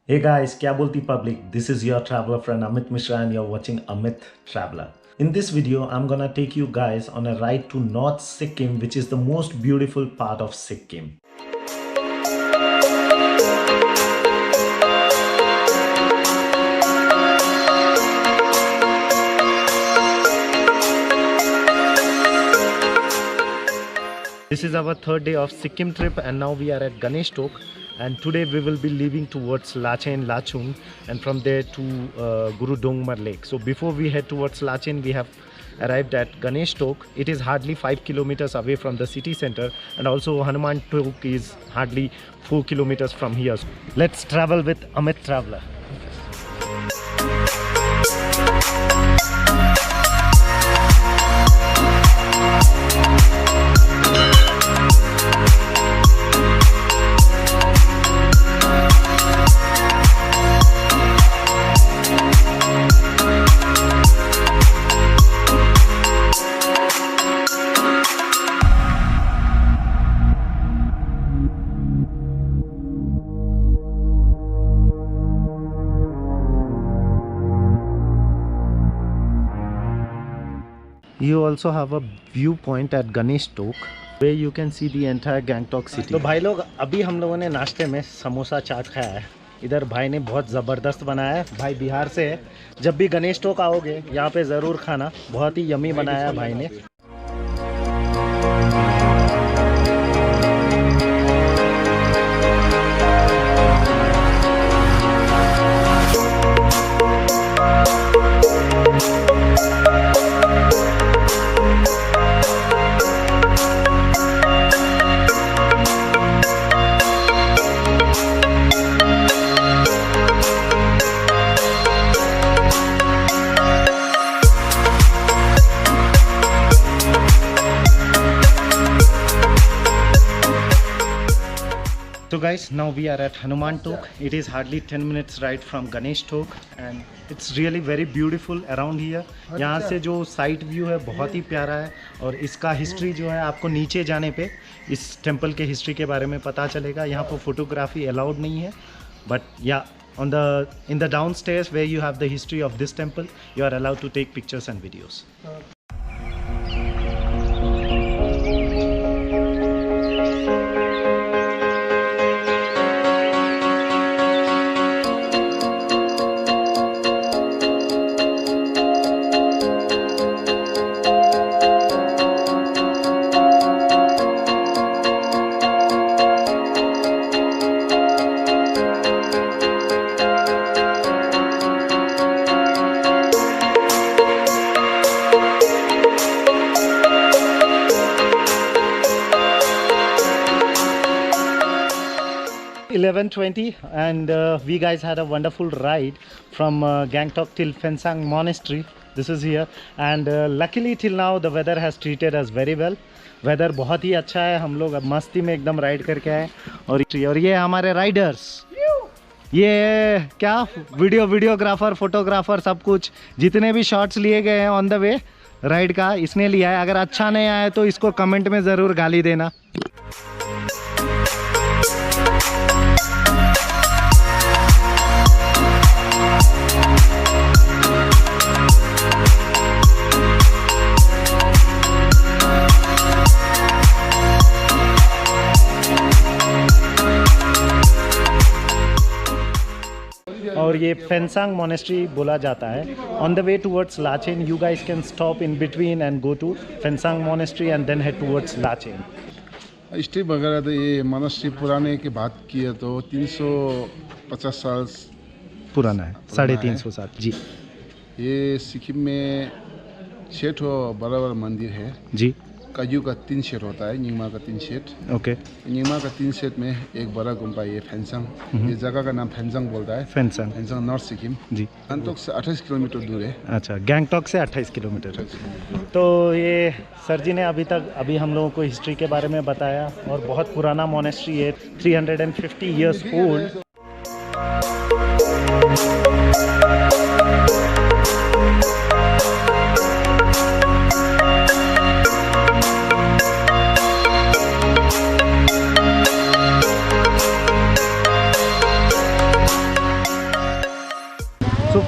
Hey guys, क्या बोलती public? This is your traveler friend Amit Mishra and you're watching Amit Traveler. In this video, I'm gonna take you guys on a ride to North Sikkim, which is the most beautiful part of Sikkim. This is our third day of Sikkim trip and now we are at Ganesh, and today we will be leaving towards Lachen, Lachung, and from there to Guru Dongmar Lake. So before we head towards Lachen, we have arrived at Ganesh Tok. It is hardly 5 kilometers away from the city center, and also Hanuman Tok is hardly 4 kilometers from here. Let's travel with Amit Traveler. You also have a viewpoint at Ganesh Tok where you can see the entire Gangtok city. तो भाई लोग अभी हम लोगों ने नाश्ते में समोसा चाट खाया है। इधर भाई ने बहुत ज़बरदस्त बनाया है। भाई बिहार से है। जब भी गणेश टोक आओगे यहाँ पे ज़रूर खाना, बहुत ही यम्मी बनाया है भाई ने। So guys, now we are at Hanuman Tok. It is hardly 10 minutes ride from Ganesh Tok and it's really very beautiful around here. यहाँ से जो साइट व्यू है बहुत ही प्यारा है और इसका हिस्ट्री जो है आपको नीचे जाने पे इस टेम्पल के हिस्ट्री के बारे में पता चलेगा। यहाँ पर फोटोग्राफी अलाउड नहीं है, बट या in the downstairs where you have the history of this temple, you are allowed to take pictures and videos. 11:20 and we guys had a wonderful ride from Gangtok till Phensang Monastery. This is here and luckily till now the weather has treated us very well. Weather बहुत ही अच्छा है, हम लोग अब मस्ती में एकदम राइड करके आए और ये हमारे राइडर्स, ये क्या वीडियोग्राफर फोटोग्राफर सब कुछ जितने भी शॉट्स लिए गए हैं ऑन द वे राइड का इसने लिया है। अगर अच्छा नहीं आया तो इसको कमेंट में ज़रूर गाली देना। और ये फेंसांग मोनेस्ट्री बोला जाता है। On the way towards Lachen you guys can stop in between and go to Phensang monastery and then head towards Lachen. History वगैरह तो ये मोनेस्ट्री पुराने की बात की है तो 350 साल पुराना है, 350 साल जी। ये सिक्किम में 6 बड़ा बड़ा मंदिर है जी। काजू का 3 सेट होता है, निमा का 3 सेट। ओके। निमा का 3 सेट में एक बड़ा गुम्बा ये फेंसंग, ये जगह का नाम फेंसंग बोलता है। फेंसंग नॉर्थ सिक्किम जी। गंगटोक से 28 किलोमीटर दूर है। अच्छा, गैंगटॉक से 28 किलोमीटर। तो ये सर जी ने अभी हम लोगों को हिस्ट्री के बारे में बताया और बहुत पुराना मोनेस्ट्री है, 350 years old.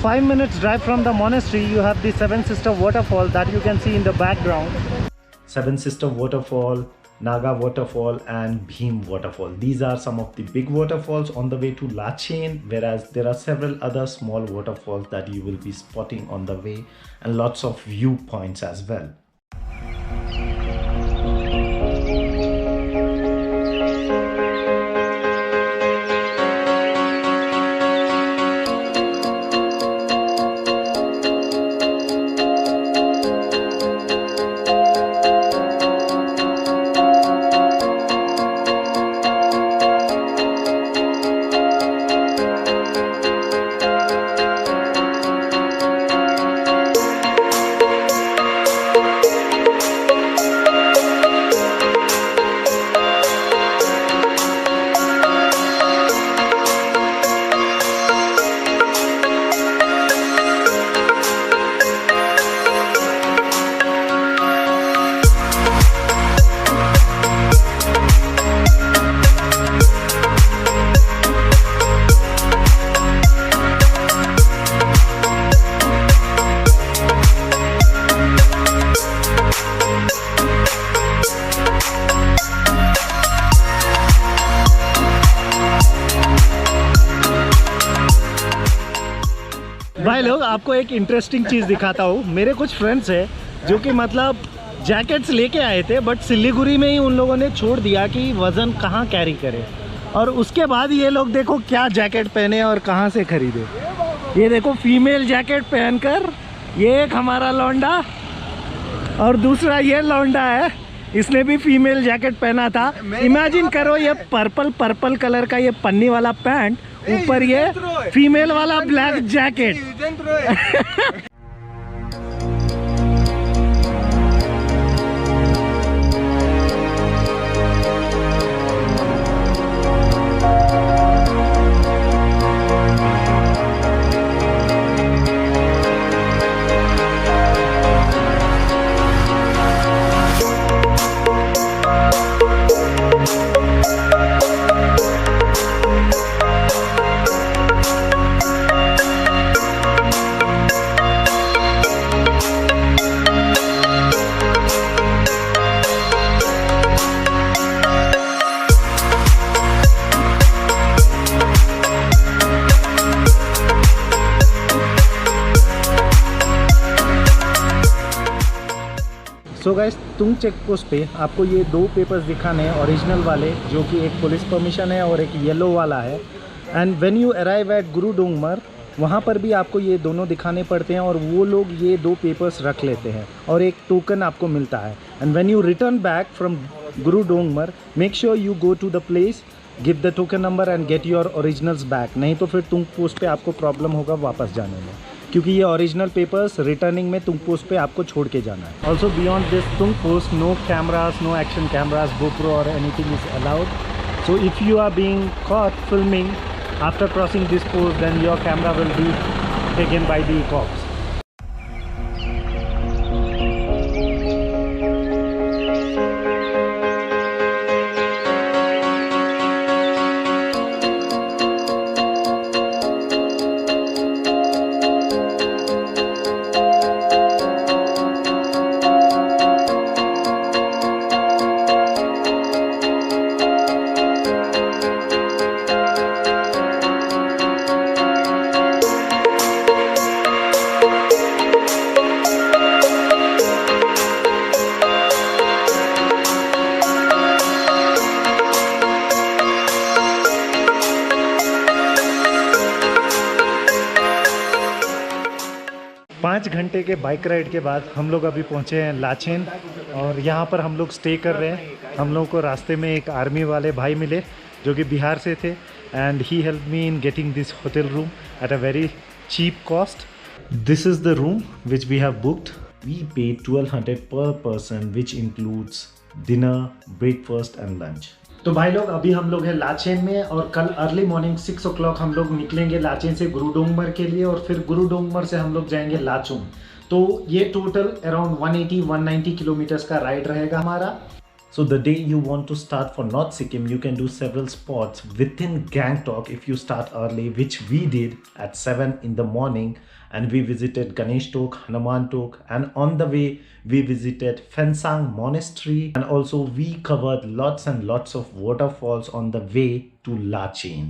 5 minutes drive from the monastery, you have the Seven Sister Waterfall that you can see in the background. Seven Sister Waterfall, Naga Waterfall and Bhim Waterfall. These are some of the big waterfalls on the way to Lachen, whereas there are several other small waterfalls that you will be spotting on the way, and lots of viewpoints as well. भाई लोग, आपको एक interesting चीज़ दिखाता हूँ। मेरे कुछ friends हैं जो कि मतलब जैकेट्स लेके आए थे, बट सिलीगुड़ी में ही उन लोगों ने छोड़ दिया कि वज़न कहाँ कैरी करे, और उसके बाद ये लोग देखो क्या जैकेट पहने और कहाँ से खरीदे। ये देखो फीमेल जैकेट पहनकर, ये एक हमारा लौंडा और दूसरा ये लौंडा है, इसने भी फीमेल जैकेट पहना था। इमेजिन करो, ये पर्पल कलर का ये पन्नी वाला पैंट, ऊपर ये फीमेल वाला ब्लैक जैकेट। सो गाइस, तुंग चेक पोस्ट पे आपको ये दो पेपर्स दिखाने हैं, ओरिजिनल वाले, जो कि एक पुलिस परमिशन है और एक येलो वाला है। And when you arrive at Gurudongmar, वहाँ पर भी आपको ये दोनों दिखाने पड़ते हैं और वो लोग ये दो पेपर्स रख लेते हैं और एक टोकन आपको मिलता है। And when you return back from Gurudongmar, make sure you go to the place, give the token number and get your originals back. नहीं तो फिर तुंग पोस्ट पे आपको प्रॉब्लम होगा वापस जाने में, क्योंकि ये ओरिजिनल पेपर्स रिटर्निंग में तुंग पोस्ट पे आपको छोड़ के जाना है। Also beyond this Tung post, no cameras, no action cameras, GoPro और anything is allowed. So if you are being caught filming after crossing this post, then your camera will be taken by the cops. 5 घंटे के bike ride के बाद हम लोग अभी पहुँचे हैं लाचेन, और यहाँ पर हम लोग स्टे कर रहे हैं। हम लोगों को रास्ते में एक आर्मी वाले भाई मिले जो कि बिहार से थे, and he help me in getting this hotel room at a very cheap cost. This is the room which we have booked. We pay 1200 per person which includes dinner, breakfast and lunch. तो भाई लोग, अभी हम लोग हैं लाचेन में, और कल अर्ली मॉर्निंग 6 o'clock हम लोग निकलेंगे लाचेन से गुरुडोंगमर के लिए, और फिर गुरुडोंगमर से हम लोग जाएंगे लाचुंग। तो ये टोटल अराउंड 180-190 किलोमीटर्स का राइड रहेगा हमारा। So the day you want to start for North Sikkim, you can do several spots within Gangtok if you start early, which we did at 7 in the morning. And we visited Ganesh Tok, Hanuman Tok, and on the way we visited Phensang Monastery, and also we covered lots and lots of waterfalls on the way to Lachen.